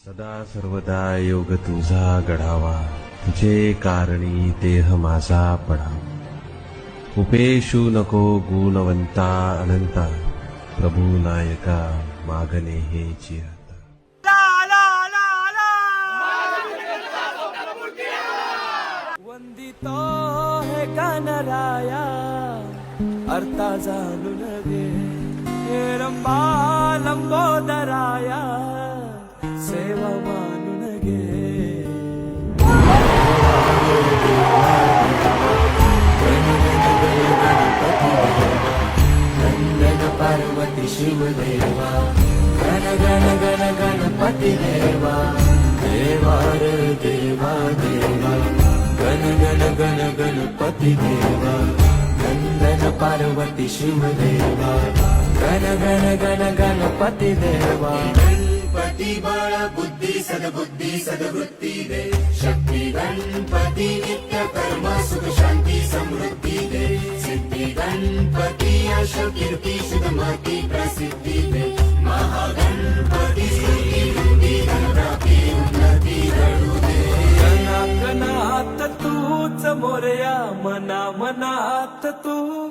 सदा सर्वदा योग तुझा घडावा, तुझे कारणी देह माझा पडावा. उपेशू नको गुणवंता अनंता, प्रभू नायका मागणे हे चिरता. वंदितो हे गणराया, अर्था जाणून घे. हे रंबा लंबोदराया, सेवा मानून घे. नंदन पार्वती शिवदेवा, गण गण गण गणपती देवा. देवा रे देवा देवा, गण गण गण गणपती देवा. नंदन पार्वती शिवदेवा, गण गण गण गणपती देवा. गणपती बळ बुद्धी सद्बुद्धी सद्वृत्ती दे. शक्ती गणपती नित्य कर्म सुख शांती समृद्धी दे. सिद्धी गणपती यश कीर्ती सुधमती प्रसिद्धी दे. महागणपती स्तुती वृद्धी धनप्राप्ती उन्नती घडू दे. गणा गणात तूच मोरया, मना मनात तू